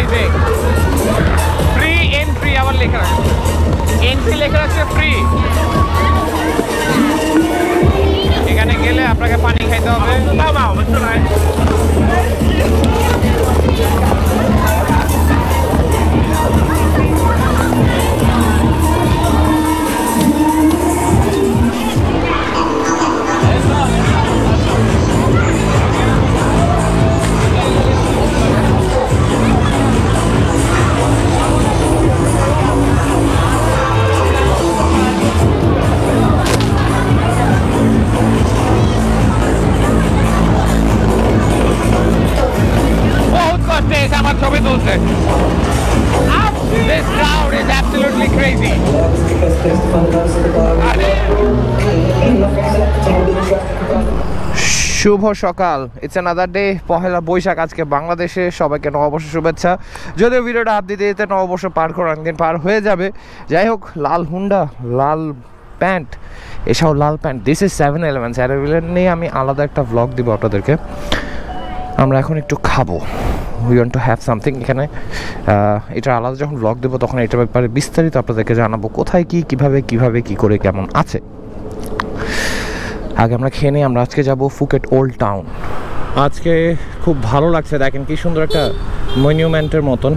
amazing. Free entry আবার লেখা আছে, এন্ট্রি লেখা আছে ফ্রি। এখানে গেলে আপনাকে পানি খাইতে হবে। আমার ছবি তুলছে। This crowd is absolutely crazy. শুভ সকাল, it's another day, Pohela Boishakh আজকে বাংলাদেশে। সবাইকে নববর্ষ শুভেচ্ছা। যদিও ভিডিওটা হাত দিতে দিতে নববর্ষ পার করে অনেকদিন পার হয়ে যাবে। যাই হোক, লাল হুন্ডা, লাল প্যান্ট, এসব লাল pant. This is 7-Eleven। 7-Eleven নিয়ে আমি আলাদা একটা ভ্লগ দিব আপনাদেরকে। আমরা এখন একটু খাবো, we want to have something. এখানে এটা আলাদা যখন ভ্লগ দেবো তখন এটার ব্যাপারে বিস্তারিত আপনাদেরকে জানাবো, কোথায় কি কিভাবে কী করে কেমন আছে। আগে আমরা খেয়ে নিই। আমরা আজকে যাব ফুকেট ওল্ড টাউন। আজকে খুব ভালো লাগছে, দেখেন কি সুন্দর একটা মনুমেন্টের মতন,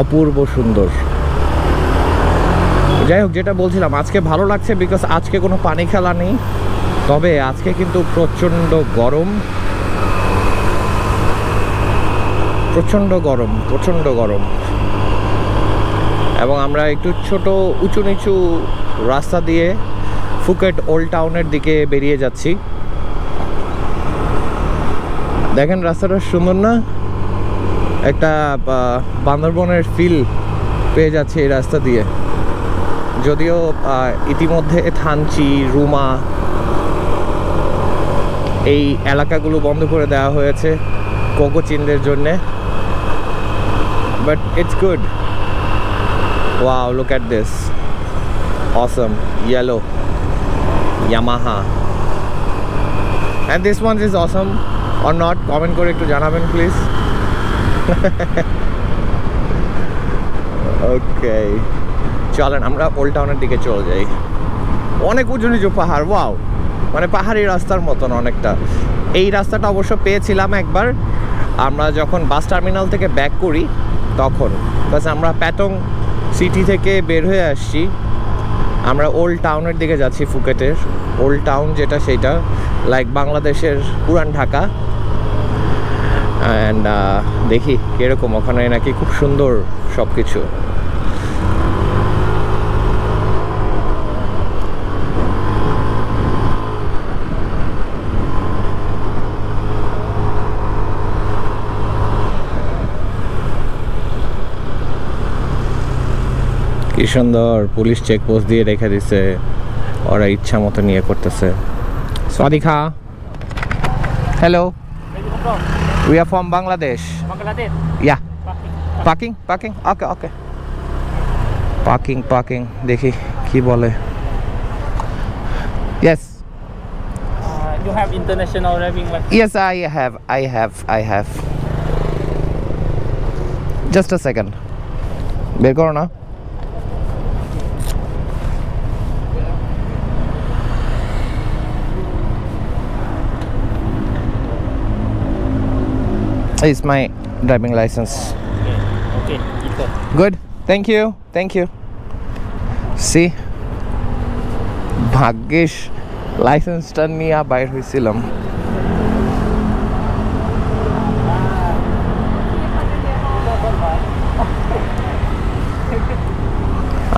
অপূর্ব সুন্দর। যাই হোক, যেটা বলছিলাম, আজকে ভালো লাগছে বিকজ আজকে কোনো পানি খেলা নেই। তবে আজকে কিন্তু প্রচণ্ড গরম, প্রচণ্ড গরম। এবং আমরা একটু ছোট উঁচু নিচু রাস্তা দিয়ে ফুকেট ওল্ড টাউনের দিকে বেরিয়ে যাচ্ছি। দেখেন রাস্তাটা সুন্দর না? একটা বান্দরবনের ফিল পেয়ে যাচ্ছে এই রাস্তা দিয়ে। যদিও ইতিমধ্যে থানচি, রুমা এই এলাকাগুলো বন্ধ করে দেওয়া হয়েছে কোকোচিনদের জন্যে, but it's good. Wow, look at this. Awesome. Yellow Yamaha. And this one is awesome or not? Comment করে একটু জানাবেন প্লিজ। ওকে, চলেন আমরা ওল্ড টাউনের দিকে চলে যাই। অনেক উঁচু নিচু পাহাড়, ওয়াও, মানে পাহাড়ি রাস্তার মতন অনেকটা। এই রাস্তাটা অবশ্য পেয়েছিলাম একবার আমরা যখন বাস টার্মিনাল থেকে ব্যাক করি তখন, বাস আমরা প্যাটং সিটি থেকে বের হয়ে আসছি। আমরা ওল্ড টাউনের দিকে যাচ্ছি, ফুকেটের ওল্ড টাউন যেটা, সেইটা লাইক বাংলাদেশের পুরান ঢাকা। অ্যান্ড দেখি কীরকম, ওখানে নাকি খুব সুন্দর সব কিছু। কি সুন্দর পুলিশ চেকপোস্ট দিয়ে রেখে দিছে, ওরা ইচ্ছা মতো নিয়ে করতেছে। Sadika, hello, we are from Bangladesh. Yeah, parking okay okay, parking দেখি কি বলে। Yes, you have international driving license? Yes, I have. Just a second. বের করো না। It's my driving license. Okay. Good. Thank you. See, ভাগ্যিস লাইসেন্সটা নিয়ে বাইর হয়েছিলাম।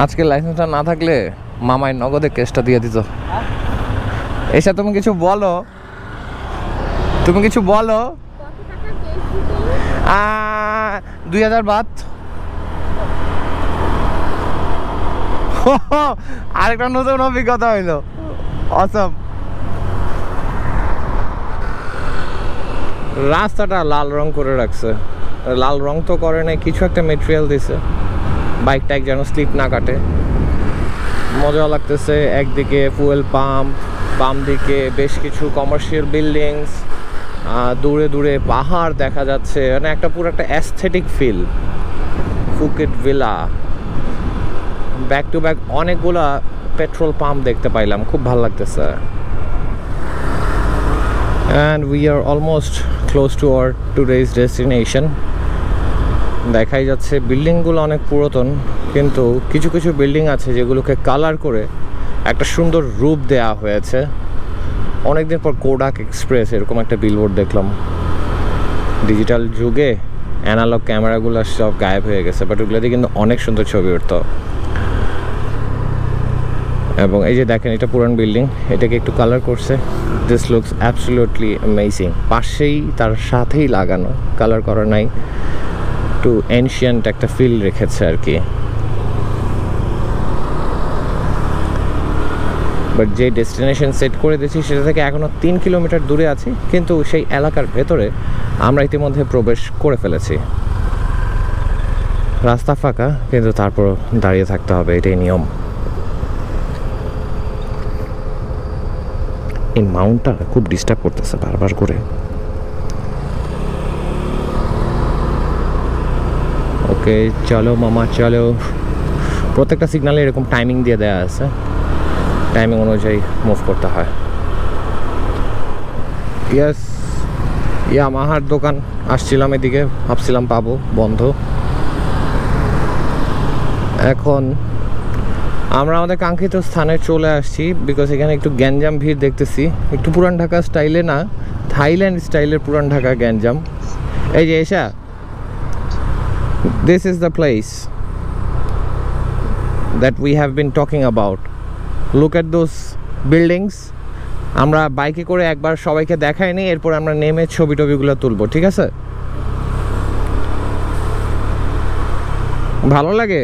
আজকে লাইসেন্সটা না থাকলে মামাই নগদে কেসটা দিয়ে দিত। এসা তুমি কিছু বলো। 2000 বাত। আরেকটা নতুন অভিজ্ঞতা হইলো, অসম। রাস্তাটা লাল রং করে রাখছে, লাল রং তো করে নাই, কিছু একটা মেটেরিয়াল দিছে বাইকটা যেন স্লিপ না কাটে। মজা লাগতেছে। একদিকে ফুয়েল পাম্প, বাম দিকে বেশ কিছু কমার্শিয়াল বিল্ডিংস, দূরে দূরে পাহাড় দেখা যাচ্ছে, মানে একটা পুরো একটা aesthetic feel. Phuket villa, back to back অনেকগুলা পেট্রোল পাম্প দেখতে পাইলাম, খুব ভালো লাগতেছে। And we are almost close to our today's destination. দেখাই যাচ্ছে বিল্ডিংগুলো অনেক পুরাতন, কিন্তু কিছু কিছু বিল্ডিং আছে যেগুলোকে কালার করে একটা সুন্দর রূপ দেয়া হয়েছে। অনেকদিন পর কোডাক এক্সপ্রেস এরকম একটা বিলবোর্ড দেখলাম। ডিজিটাল যুগে অ্যানালগ ক্যামেরাগুলো সব গায়েব হয়ে গেছে, বাট ওগুলোতে কিন্তু অনেক সুন্দর ছবি উঠতো। এবং এই যে দেখেন, এটা পুরান বিল্ডিং, এটাকে একটু কালার করছে। This looks absolutely amazing. পাশেই তার সাথেই লাগানো, কালার করা নাই, একটু এনশিয়েন্ট একটা ফিল রেখেছে আর কি। বাট যে ডেস্টিনেশন সেট করে দিয়েছি সেটা থেকে এখনও 3 কিলোমিটার দূরে আছি, কিন্তু সেই এলাকার ভেতরে আমরা ইতিমধ্যে প্রবেশ করে ফেলেছি। রাস্তা ফাঁকা, কিন্তু তারপর দাঁড়িয়ে থাকতে হবে, এটাই নিয়ম। এই মাউন্টটা খুব ডিস্টার্ব করতেছে বারবার করে। ওকে, চলো মামা চলো। প্রত্যেকটা সিগনালে এরকম টাইমিং দিয়ে দেওয়া আছে, টাইমিং অনুযায়ী মুভ করতে হয়। ইয়েস, ইয়ামাহার দোকান আসছিলাম এদিকে, ভাবছিলাম পাবো, বন্ধ। এখন আমরা আমাদের কাঙ্ক্ষিত স্থানে চলে আসছি, বিকজ এখানে একটু গ্যাঞ্জাম ভিড় দেখতেছি। একটু পুরান ঢাকা স্টাইলে না, থাইল্যান্ড স্টাইলের পুরান ঢাকা গ্যাঞ্জাম। এই যে এসা, this is the place that we have been talking about. Look at those buildings. আমরা বাইকে করে একবার সবাইকে দেখাইনি, এরপর আমরা নেমে ছবি টবিগুলো তুলবো, ঠিক আছে? ভালো লাগে?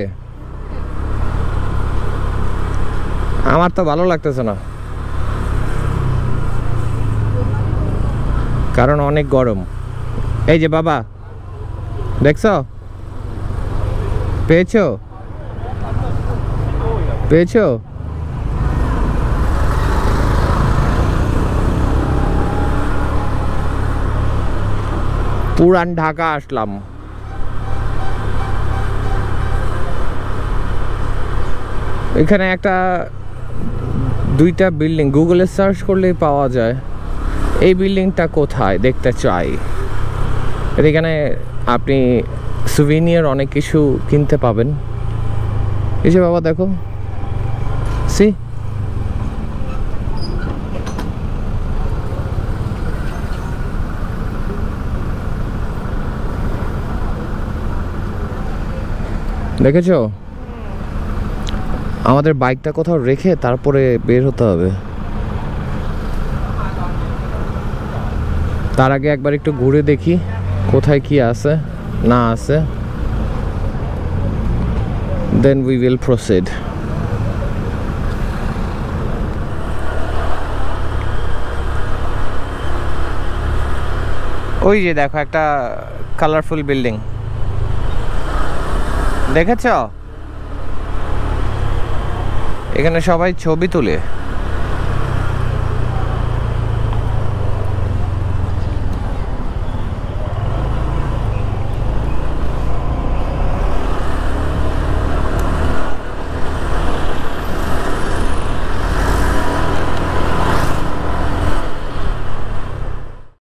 আমার তো ভালো লাগতেছে না, কারণ অনেক গরম। এই যে বাবা, দেখছো? পেয়েছো? পেয়েছো? পুরান ঢাকা আসলাম। এখানে একটা দুইটা বিল্ডিং গুগলে সার্চ করলেই পাওয়া যায়। এই বিল্ডিংটা কোথায় দেখতে চাই। এখানে আপনি সুভিনিয়ার অনেক কিছু কিনতে পাবেন। এই যে বাবা দেখো, সি দেখেছো? আমাদের বাইকটা কোথাও রেখে তারপরে বের হতে হবে। তার আগে একবার একটু ঘুরে দেখি কোথায় কি আছে না আছে, then we will proceed. ওই যে দেখো একটা কালারফুল বিল্ডিং, দেখেছ? এখানে সবাই ছবি তুলে।